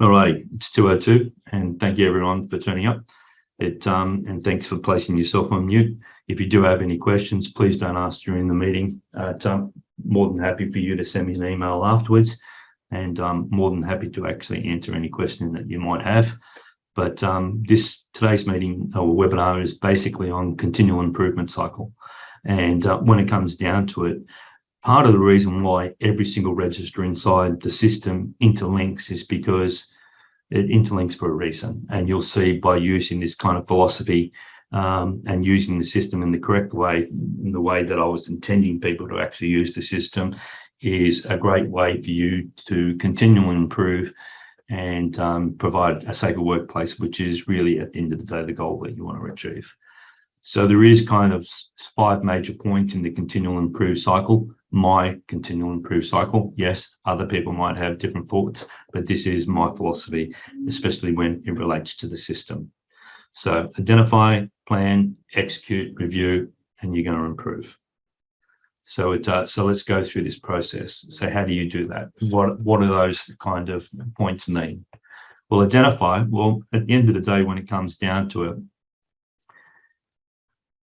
Alrighty, it's 2:02, and thank you everyone for turning up. And thanks for placing yourself on mute. If you do have any questions, please don't ask during the meeting. More than happy for you to send me an email afterwards, and more than happy to actually answer any question that you might have. But today's meeting or webinar is basically on continual improvement cycle. And when it comes down to it, part of the reason why every single register inside the system interlinks is because it interlinks for a reason. And you'll see by using this kind of philosophy and using the system in the correct way, in the way that I was intending people to actually use the system, is a great way for you to continually improve and provide a safer workplace, which is really at the end of the day the goal that you want to achieve. So there is kind of 5 major points in the continual improve cycle. My continual improve cycle. Yes, other people might have different thoughts, but this is my philosophy, especially when it relates to the system. So identify, plan, execute, review, and you're going to improve. So let's go through this process. So how do you do that? What do those kind of points mean? Well, identify. Well, at the end of the day, when it comes down to it,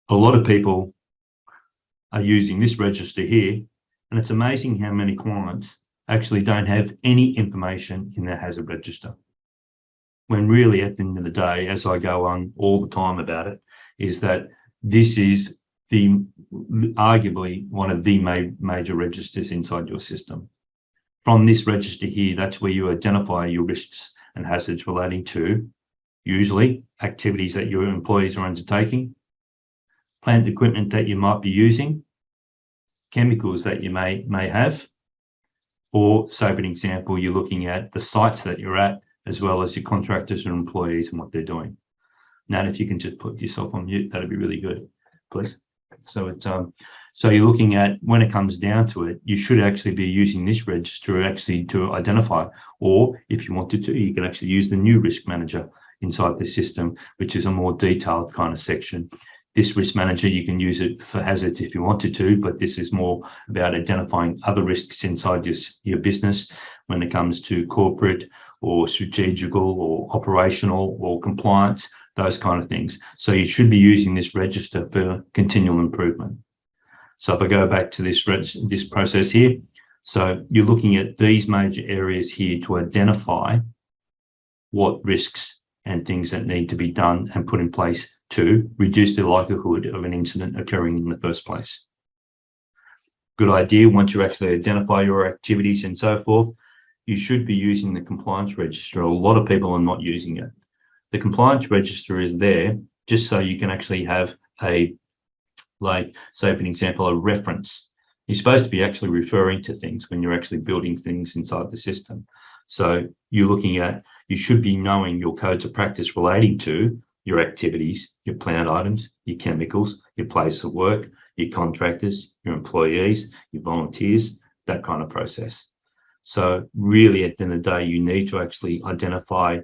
a lot of people are using this register here, and it's amazing how many clients actually don't have any information in their hazard register. When really at the end of the day, as I go on all the time about it, is that this is arguably one of the major registers inside your system. From this register here, that's where you identify your risks and hazards relating to usually activities that your employees are undertaking, plant equipment that you might be using, chemicals that you may have, or say for an example, you're looking at the sites that you're at, as well as your contractors and employees and what they're doing. Now, if you can just put yourself on mute, that'd be really good, please. So you're looking at, when it comes down to it, you should actually be using this register actually to identify, or if you wanted to, you can actually use the new risk manager inside the system, which is a more detailed kind of section. This risk manager, you can use it for hazards if you wanted to, but this is more about identifying other risks inside your business when it comes to corporate or strategical or operational or compliance, those kind of things. So you should be using this register for continual improvement. So if I go back to this process here, so you're looking at these major areas here to identify what risks and things that need to be done and put in place to reduce the likelihood of an incident occurring in the first place. Good idea. Once you actually identify your activities and so forth, you should be using the compliance register. A lot of people are not using it. The compliance register is there just so you can actually have a, like, say for an example, a reference. You're supposed to be actually referring to things when you're actually building things inside the system. So you're looking at, you should be knowing your codes of practice relating to your activities, your plant items, your chemicals, your place of work, your contractors, your employees, your volunteers, that kind of process. So really at the end of the day, you need to actually identify,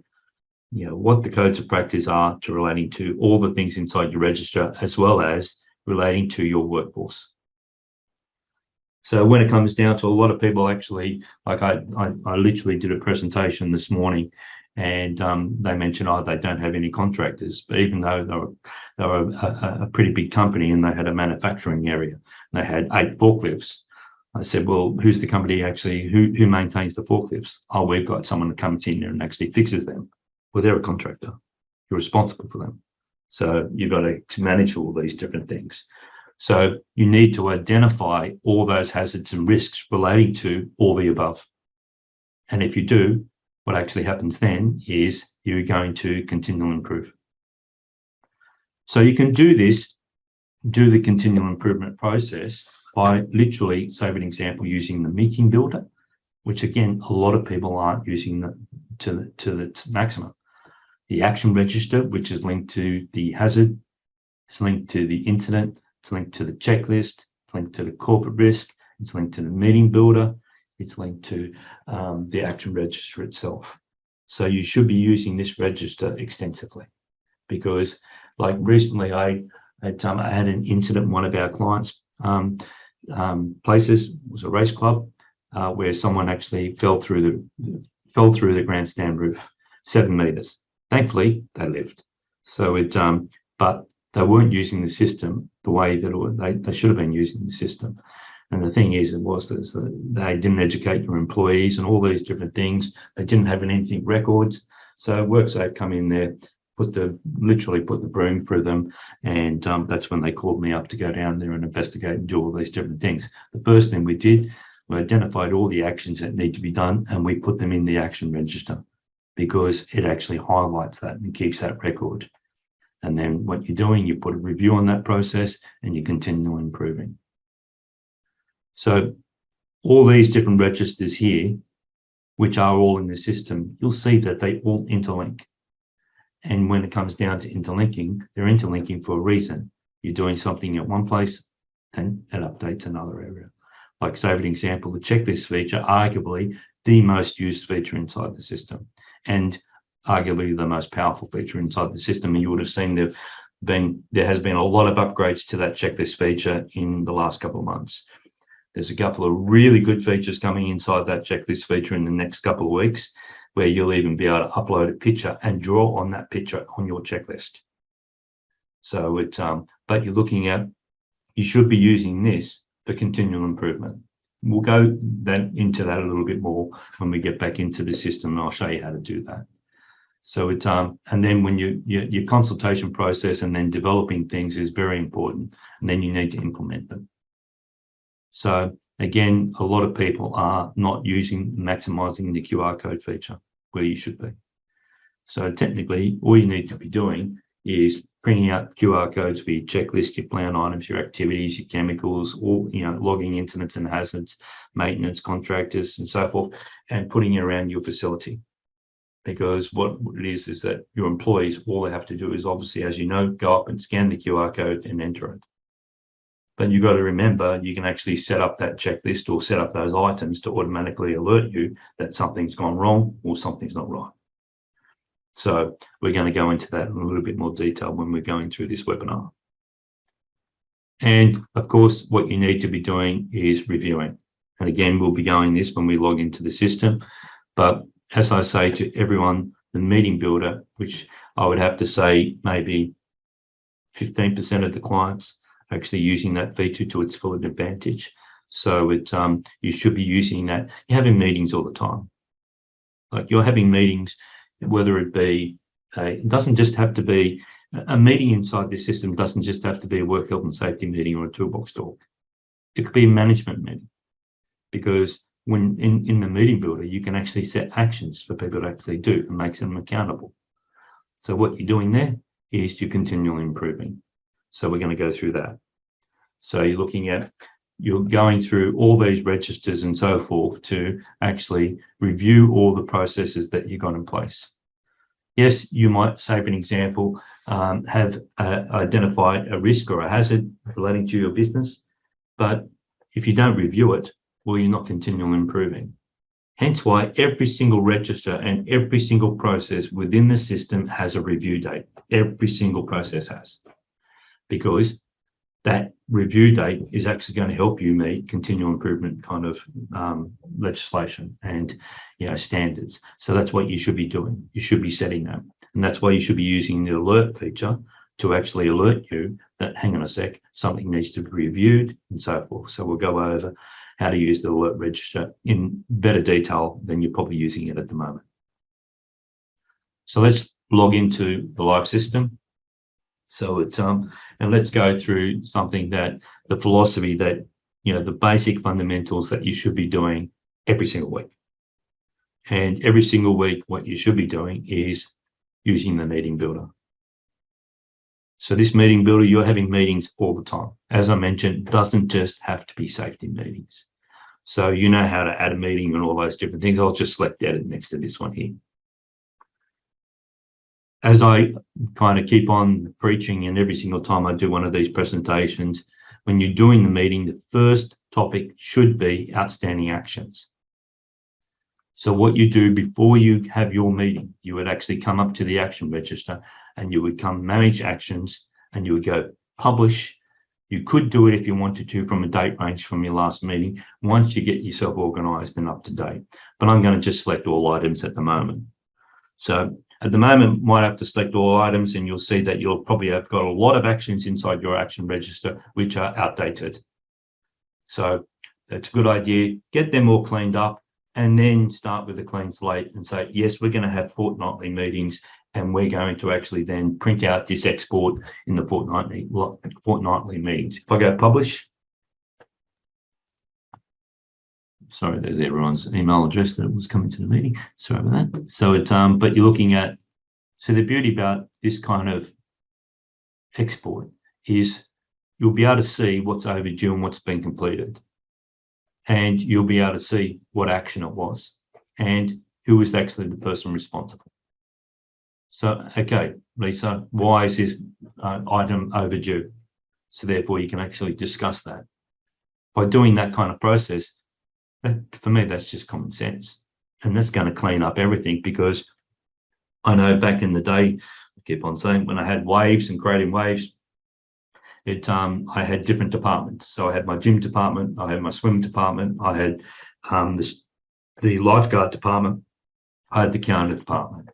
what the codes of practice are to relating to all the things inside your register, as well as relating to your workforce. So when it comes down to, a lot of people actually, like I literally did a presentation this morning, and they mentioned, they don't have any contractors, but even though they were a pretty big company and they had a manufacturing area, and they had 8 forklifts. I said, well, who's the company actually, who maintains the forklifts? Oh, we've got someone that comes in there and actually fixes them. Well, they're a contractor. You're responsible for them. So you've got to manage all these different things. So you need to identify all those hazards and risks relating to all the above. And if you do, what actually happens then is you're going to continually improve. So you can do the continual improvement process by literally, say for an example, using the meeting builder, which again, a lot of people aren't using to the maximum. The action register, which is linked to the hazard, it's linked to the incident, it's linked to the checklist, it's linked to the corporate risk, it's linked to the meeting builder, it's linked to the action register itself. So you should be using this register extensively, because like recently I had an incident in one of our clients' places, was a race club, where someone actually fell through fell through the grandstand roof, 7 meters. Thankfully, they lived. So but they weren't using the system the way that they should have been using the system. And the thing is, that they didn't educate your employees and all these different things. They didn't have anything records. So WorkSafe come in there, literally put the broom through them, and that's when they called me up to go down there and investigate and do all these different things. The first thing we did, we identified all the actions that need to be done, and we put them in the action register, because it actually highlights that and keeps that record. And then what you're doing, you put a review on that process and you continue improving. So all these different registers here, which are all in the system, you'll see that they all interlink. And when it comes down to interlinking, they're interlinking for a reason. You're doing something at one place, then it updates another area. Like, say, for example, the checklist feature, arguably the most used feature inside the system, and arguably the most powerful feature inside the system. And you would have seen there has been a lot of upgrades to that checklist feature in the last couple of months. There's a couple of really good features coming inside that checklist feature in the next couple of weeks, where you'll even be able to upload a picture and draw on that picture on your checklist. So but you're looking at, you should be using this for continual improvement. We'll go into that a little bit more when we get back into the system, and I'll show you how to do that. So and then when your consultation process and then developing things is very important, and then you need to implement them. So again, a lot of people are not maximizing the QR code feature where you should be. So technically, all you need to be doing is printing out QR codes for your checklist, your plan items, your activities, your chemicals, all, logging incidents and hazards, maintenance contractors, and so forth, and putting it around your facility. Because what it is that your employees, all they have to do is, obviously, as you know, go up and scan the QR code and enter it. But you've got to remember, you can actually set up that checklist or set up those items to automatically alert you that something's gone wrong or something's not right. So we're going to go into that in a little bit more detail when we're going through this webinar. And of course, what you need to be doing is reviewing. And again, we'll be going this when we log into the system. But as I say to everyone, the meeting builder, which I would have to say maybe 15% of the clients are actually using that feature to its full advantage. So you should be using that. You're having meetings all the time. Like, you're having meetings, whether it be, it doesn't just have to be a meeting inside this system, doesn't just have to be a work health and safety meeting or a toolbox talk. It could be a management meeting, because when in the meeting builder, you can actually set actions for people to actually do and makes them accountable. So what you're doing there is you're continually improving. So we're going to go through that. So you're going through all these registers and so forth to actually review all the processes that you've got in place. Yes, you might, say for an example, have identified a risk or a hazard relating to your business, but if you don't review it, well, you're not continually improving. Hence why every single register and every single process within the system has a review date. Every single process has, because that review date is actually going to help you meet continual improvement kind of legislation and standards. So that's what you should be doing. You should be setting that, and that's why you should be using the alert feature to actually alert you that, hang on a sec, something needs to be reviewed and so forth. So we'll go over how to use the alert register in better detail than you're probably using it at the moment. So let's log into the live system. So and let's go through something that the philosophy that, the basic fundamentals that you should be doing every single week. And every single week, what you should be doing is using the meeting builder. So this meeting builder, you're having meetings all the time. As I mentioned, doesn't just have to be safety meetings. So you know how to add a meeting and all those different things. I'll just select edit next to this one here. As I kind of keep on preaching, and every single time I do one of these presentations, when you're doing the meeting, the first topic should be outstanding actions. So what you do before you have your meeting, you would actually come up to the action register and you would come manage actions, and you would go publish You could do it if you wanted to from a date range from your last meeting once you get yourself organized and up to date. But I'm going to just select all items at the moment. So at the moment, might have to select all items, and you'll see that you'll probably have got a lot of actions inside your action register which are outdated. So it's a good idea, get them all cleaned up, and then start with a clean slate and say, yes, we're going to have fortnightly meetings, and we're going to actually then print out this export in the fortnightly meetings. If I go publish, sorry, there's everyone's email address that was coming to the meeting. Sorry about that. So it's but you're looking at, so the beauty about this kind of export is you'll be able to see what's overdue and what's been completed. And you'll be able to see what action it was and who was actually the person responsible. So, okay, Lisa, why is this item overdue? So therefore you can actually discuss that. By doing that kind of process, for me, that's just common sense. And that's going to clean up everything, because I know back in the day, I keep on saying, when I had waves and creating waves, I had different departments. So I had my gym department, I had my swim department, I had the lifeguard department, I had the counter department.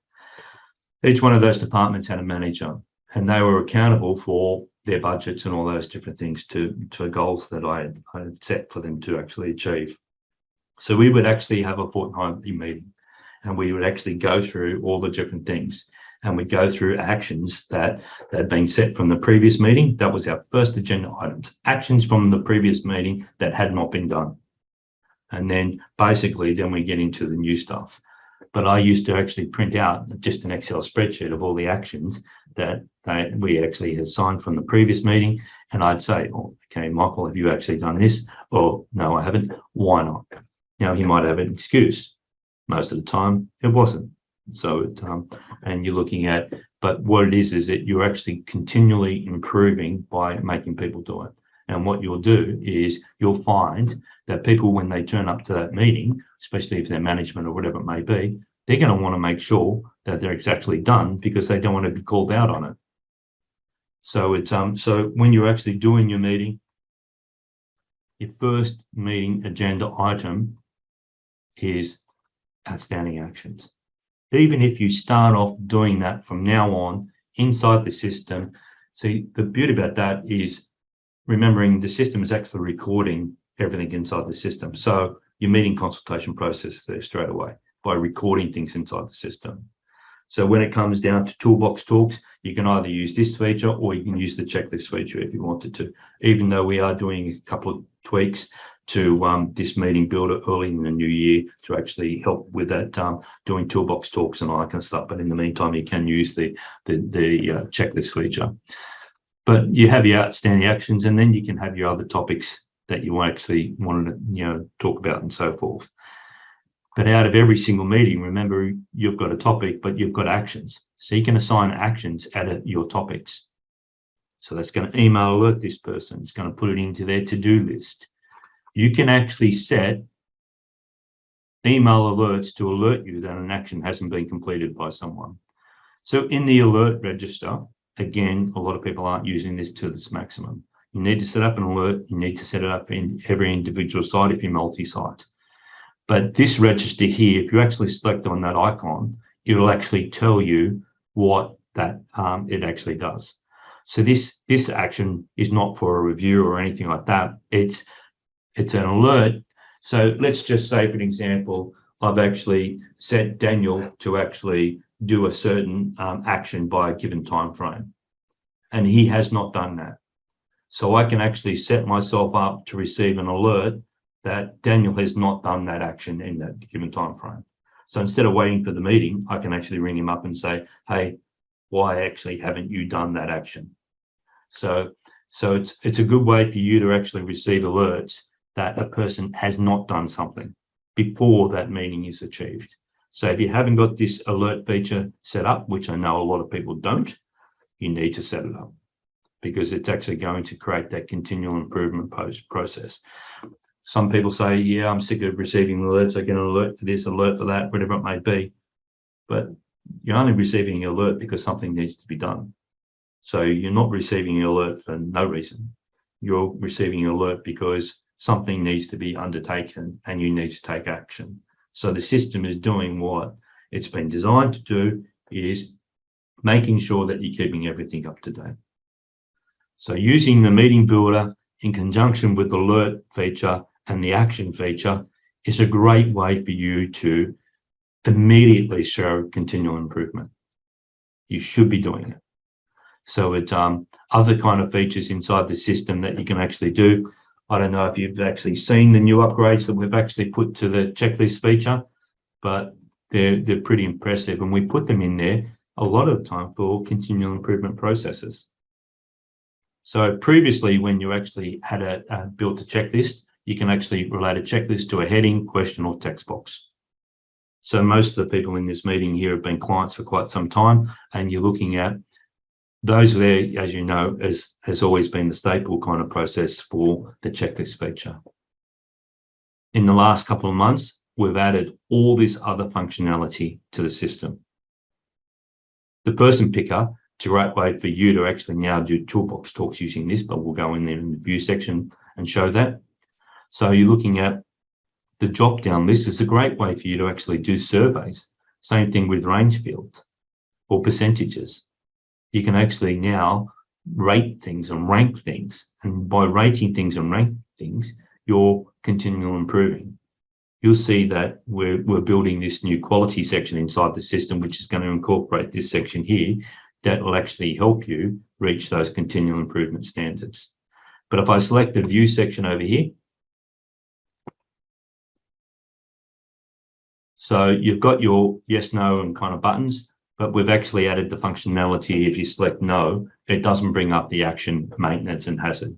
Each one of those departments had a manager, and they were accountable for their budgets and all those different things to goals that I had set for them to actually achieve. So we would actually have a fortnightly meeting, and we would actually go through all the different things, and we'd go through actions that had been set from the previous meeting. That was our first agenda items, actions from the previous meeting that had not been done. And then basically then we get into the new stuff. But I used to actually print out just an Excel spreadsheet of all the actions that we actually had signed from the previous meeting. And I'd say, oh, okay, Michael, have you actually done this? Or no, I haven't. Why not? Now, he might have an excuse. Most of the time, it wasn't. So, and you're looking at, but what it is that you're actually continually improving by making people do it. And what you'll do is you'll find that people, when they turn up to that meeting, especially if they're management or whatever it may be, they're going to want to make sure that it's actually done, because they don't want to be called out on it. So it's so when you're actually doing your meeting, your first meeting agenda item is outstanding actions. Even if you start off doing that from now on inside the system, see, the beauty about that is remembering the system is actually recording everything inside the system. So your meeting consultation process there straight away by recording things inside the system. So when it comes down to toolbox talks, you can either use this feature or you can use the checklist feature if you wanted to, even though we are doing a couple of tweaks to this meeting builder early in the new year to actually help with that, doing toolbox talks and all that kind of stuff. But in the meantime, you can use the checklist feature. But you have your outstanding actions, and then you can have your other topics that you actually wanted to, talk about and so forth. But out of every single meeting, remember, you've got a topic, but you've got actions. So you can assign actions at your topics. So that's going to email alert this person. It's going to put it into their to-do list. You can actually set email alerts to alert you that an action hasn't been completed by someone. So in the alert register, again, a lot of people aren't using this to its maximum. You need to set up an alert. You need to set it up in every individual site if you're multi-site. But this register here, if you actually select on that icon, it will actually tell you what that it actually does. So this action is not for a review or anything like that. It's an alert. So let's just say, for an example, I've actually set Daniel to actually do a certain action by a given time frame, and he has not done that. So I can actually set myself up to receive an alert that Daniel has not done that action in that given time frame. So instead of waiting for the meeting, I can actually ring him up and say, hey, why actually haven't you done that action? So it's a good way for you to actually receive alerts that a person has not done something before that meeting is achieved. So if you haven't got this alert feature set up, which I know a lot of people don't, you need to set it up, because it's actually going to create that continual improvement process. Some people say, yeah, I'm sick of receiving alerts. I get an alert for this, alert for that, whatever it may be. But you're only receiving an alert because something needs to be done. So you're not receiving an alert for no reason. you're receiving an alert because something needs to be undertaken and you need to take action. So the system is doing what it's been designed to do, is making sure that you're keeping everything up to date. So using the meeting builder in conjunction with the alert feature and the action feature is a great way for you to immediately show continual improvement. You should be doing it. So it's other kind of features inside the system that you can actually do. I don't know if you've actually seen the new upgrades that we've actually put to the checklist feature, but they're pretty impressive. And we put them in there a lot of the time for continual improvement processes. So previously, when you actually had built a checklist, you can actually relate a checklist to a heading, question, or text box. So most of the people in this meeting here have been clients for quite some time, and you're looking at those there, as you know, has always been the staple kind of process for the checklist feature. In the last couple of months, we've added all this other functionality to the system. The person picker, it's a great way for you to actually now do toolbox talks using this, but we'll go in there in the view section and show that. So you're looking at the drop down list. Is a great way for you to actually do surveys. Same thing with range fields or percentages. You can actually now rate things and rank things. And by rating things and ranking things, you're continually improving. You'll see that we're building this new quality section inside the system, which is going to incorporate this section here that will actually help you reach those continual improvement standards. But if I select the view section over here, so you've got your yes, no, and kind of buttons, but we've actually added the functionality. If you select no, it doesn't bring up the action, maintenance, and hazard.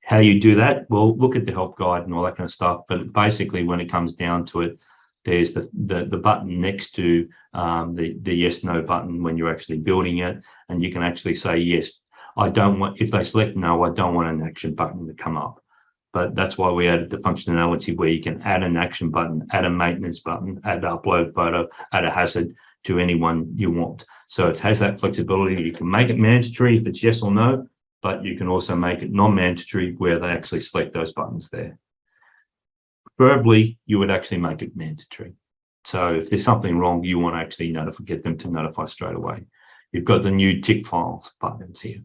How you do that? Well, look at the help guide and all that kind of stuff. But basically, when it comes down to it, there's the button next to the yes, no button when you're actually building it. And you can actually say, yes, I don't want, if they select no, I don't want an action button to come up. But that's why we added the functionality where you can add an action button, add a maintenance button, add an upload photo, add a hazard to anyone you want. So it has that flexibility. You can make it mandatory if it's yes or no, but you can also make it non-mandatory where they actually select those buttons there. Preferably, you would actually make it mandatory. So if there's something wrong, you want to actually get them to notify straight away. You've got the new tick files buttons here.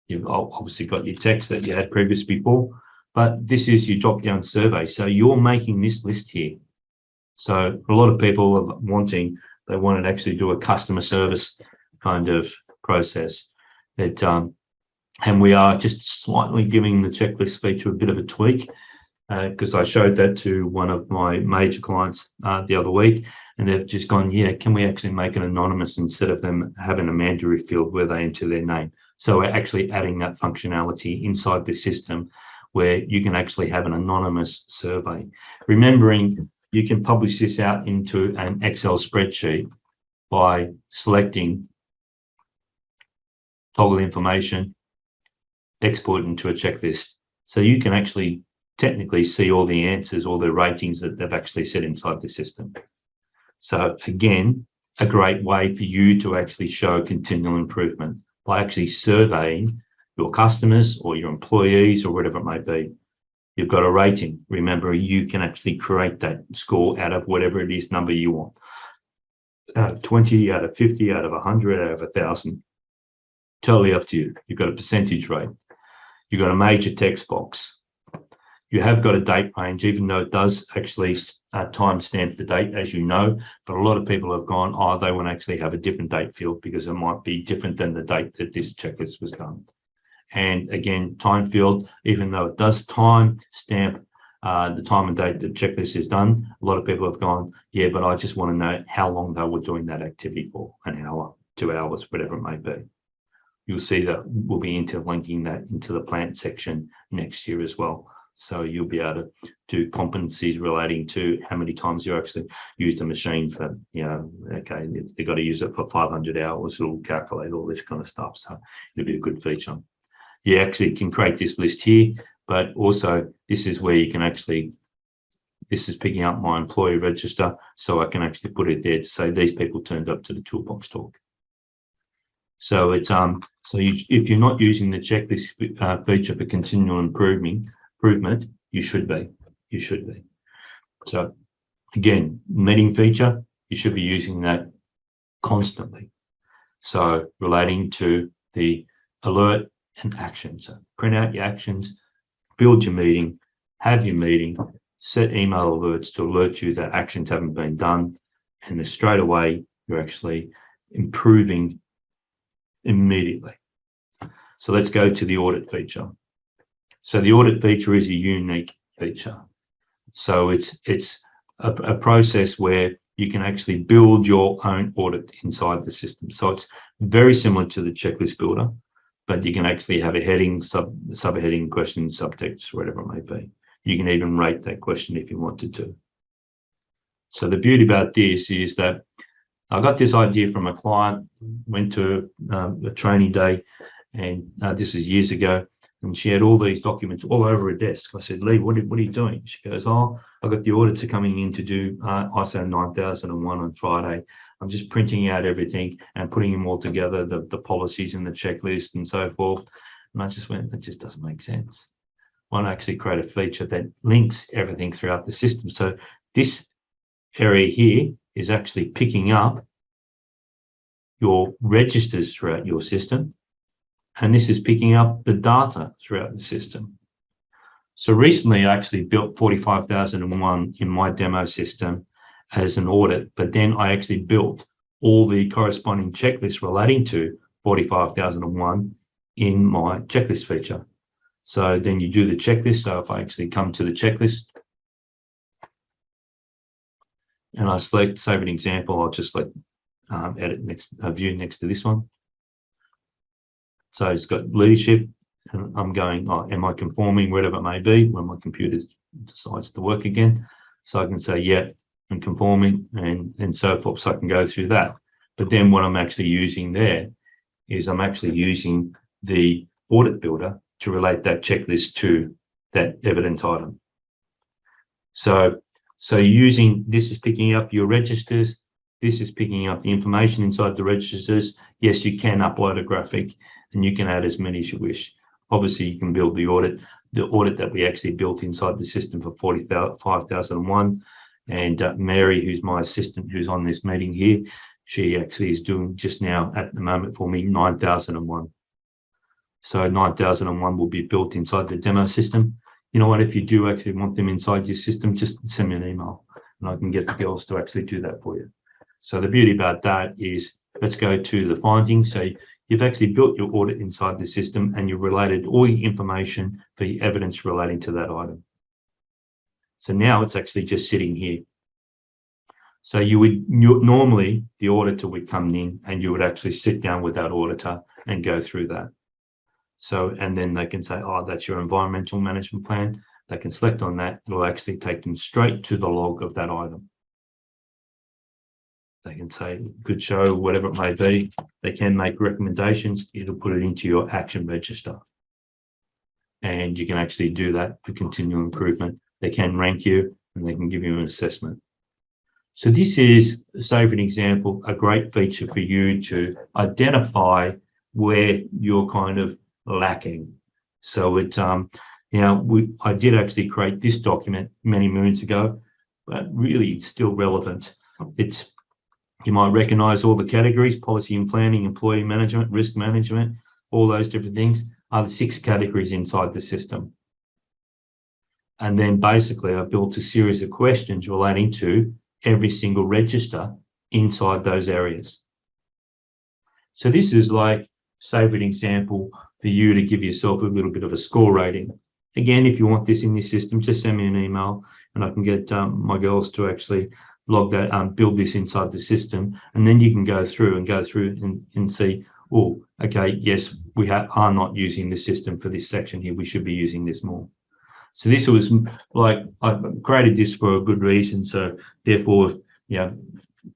You've obviously got your text that you had previously before, but this is your drop-down survey. So you're making this list here. So a lot of people are wanting, they want to actually do a customer service kind of process. And we are just slightly giving the checklist feature a bit of a tweak because I showed that to one of my major clients the other week, and they've just gone, yeah, can we actually make it anonymous instead of them having a mandatory field where they enter their name? So we're actually adding that functionality inside the system where you can actually have an anonymous survey. Remembering you can publish this out into an Excel spreadsheet by selecting toggle information, export into a checklist. So you can actually technically see all the answers, all the ratings that they've actually set inside the system. So again, a great way for you to actually show continual improvement by actually surveying your customers or your employees or whatever it may be. You've got a rating. Remember, you can actually create that score out of whatever it is number you want. Out of 20, out of 50, out of 100, out of 1,000. Totally up to you. You've got a percentage rate. You've got a major text box. You have got a date range, even though it does actually timestamp the date, as you know. But a lot of people have gone, oh, they want to actually have a different date field because it might be different than the date that this checklist was done. And again, time field, even though it does time stamp the time and date the checklist is done, a lot of people have gone, yeah, but I just want to know how long they were doing that activity for, an hour, 2 hours, whatever it may be. You'll see that we'll be interlinking that into the plant section next year as well. So you'll be able to do competencies relating to how many times you actually used a machine for, okay, they've got to use it for 500 hours, it'll calculate all this kind of stuff. So it'll be a good feature. You actually can create this list here, but also this is where you can actually, this is picking up my employee register, so I can actually put it there to say these people turned up to the toolbox talk. So it's if you're not using the checklist feature for continual improvement, you should be. You should be. So again, meeting feature, you should be using that constantly. So relating to the alert and action. So print out your actions, build your meeting, have your meeting, set email alerts to alert you that actions haven't been done, and then straight away you're actually improving immediately. So let's go to the audit feature. So the audit feature is a unique feature. So it's a process where you can actually build your own audit inside the system. So it's very similar to the checklist builder, but you can actually have a heading, subheading, question, subtext, whatever it may be. You can even rate that question if you wanted to. So the beauty about this is that I got this idea from a client, went to a training day, and this is years ago, and she had all these documents all over her desk. I said, Lee, what are you doing? She goes, oh, I've got the auditor coming in to do ISO 9001 on Friday. I'm just printing out everything and putting them all together, the policies and the checklist and so forth. And I just went, it just doesn't make sense. Why not actually create a feature that links everything throughout the system? So this area here is actually picking up your registers throughout your system, and this is picking up the data throughout the system. So recently I actually built 45,001 in my demo system as an audit, but then I actually built all the corresponding checklists relating to 45,001 in my checklist feature. So then you do the checklist. So if I actually come to the checklist and I select save an example, I'll just select edit next view next to this one. So it's got leadership, and I'm going, oh, am I conforming, whatever it may be, when my computer decides to work again. So I can say, yeah, I'm conforming, and so forth. So I can go through that. But then what I'm actually using there is I'm actually using the audit builder to relate that checklist to that evidence item. So using this is picking up your registers. This is picking up the information inside the registers. Yes, you can upload a graphic and you can add as many as you wish. Obviously, you can build the audit that we actually built inside the system for 45,001. And Mary, who's my assistant, who's on this meeting here, she actually is doing just now at the moment for me 9,001. So 9,001 will be built inside the demo system. You know what, if you do actually want them inside your system, just send me an email and I can get the girls to actually do that for you. So the beauty about that is, let's go to the findings. So you've actually built your audit inside the system and you've related all your information for your evidence relating to that item. So now it's actually just sitting here. So normally the auditor would come in and you would actually sit down with that auditor and go through that. So, and then they can say, oh, that's your environmental management plan. They can select on that. It'll actually take them straight to the log of that item. They can say, good show, whatever it may be. They can make recommendations. It'll put it into your action register. And you can actually do that for continual improvement. They can rank you and they can give you an assessment. So this is, say for an example, a great feature for you to identify where you're kind of lacking. So it's, I did actually create this document many moons ago, but really it's still relevant. You might recognize all the categories: policy and planning, employee management, risk management, all those different things are the 6 categories inside the system. And then basically I built a series of questions relating to every single register inside those areas. So this is like, say for an example, for you to give yourself a little bit of a score rating. Again, if you want this in your system, just send me an email and I can get my girls to actually log that, build this inside the system, and then you can go through and see, oh, okay, yes, we are not using the system for this section here. We should be using this more. So this was like, I created this for a good reason. So therefore,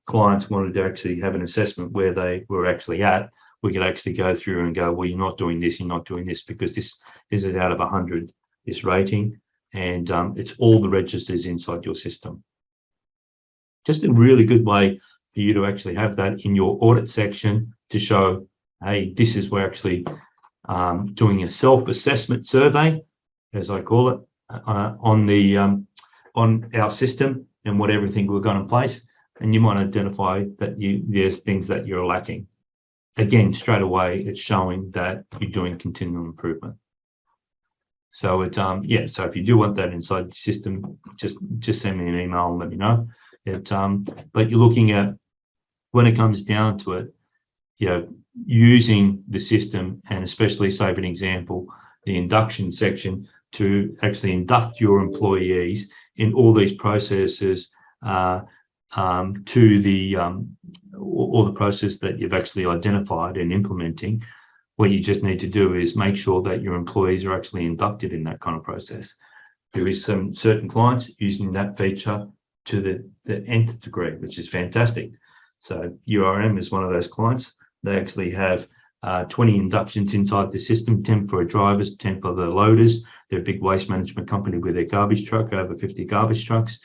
clients wanted to actually have an assessment where they were actually at, we could actually go through and go, well, you're not doing this, you're not doing this, because this is out of 100, this rating, and it's all the registers inside your system. Just a really good way for you to actually have that in your audit section to show hey, this is we're actually doing a self-assessment survey, as I call it, on our system and what everything we've got in place, and you might identify that there's things that you're lacking. Again, straight away, it's showing that you're doing continual improvement. So it yeah. So if you do want that inside the system, just send me an email and let me know. But you're looking at, when it comes down to it, using the system, and especially, say for an example, the induction section, to actually induct your employees in all these processes to the all the process that you've actually identified and implementing. What you just need to do is make sure that your employees are actually inducted in that kind of process. There is some certain clients using that feature to the nth degree, which is fantastic. So URM is one of those clients. They actually have 20 inductions inside the system, 10 for drivers, 10 for the loaders. They're a big waste management company with their garbage truck, over 50 garbage trucks,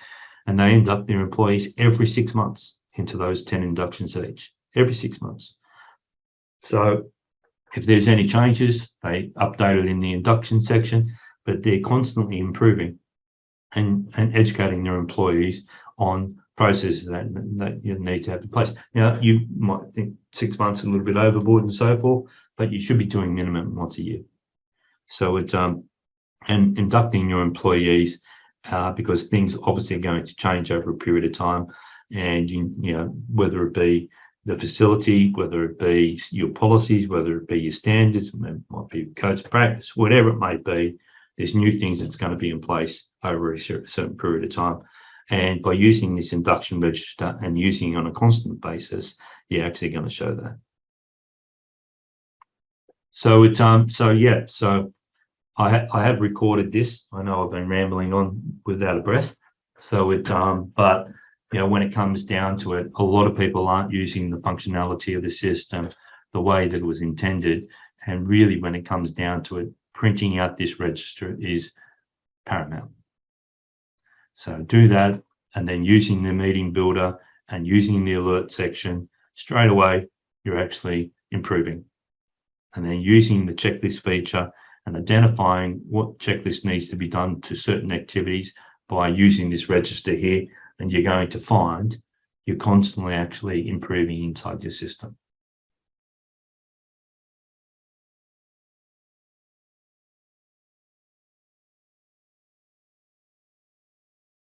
and they induct their employees every 6 months into those 10 inductions each, every 6 months. So if there's any changes, they update it in the induction section, but they're constantly improving and educating their employees on processes that you need to have in place. Now, you might think 6 months a little bit overboard and so forth, but you should be doing minimum once a year. So it's and inducting your employees, because things obviously are going to change over a period of time, and you know, whether it be the facility, whether it be your policies, whether it be your standards, it might be codes of practice, whatever it may be, there's new things that's going to be in place over a certain period of time. And by using this induction register and using it on a constant basis, you're actually going to show that. So it's so I have recorded this. I know I've been rambling on without a breath. So but you know, when it comes down to it, a lot of people aren't using the functionality of the system the way that it was intended. And really, when it comes down to it, printing out this register is paramount. So do that, and then using the meeting builder and using the alert section, straight away, you're actually improving. And then using the checklist feature and identifying what checklist needs to be done to certain activities by using this register here, and you're going to find you're constantly actually improving inside your system.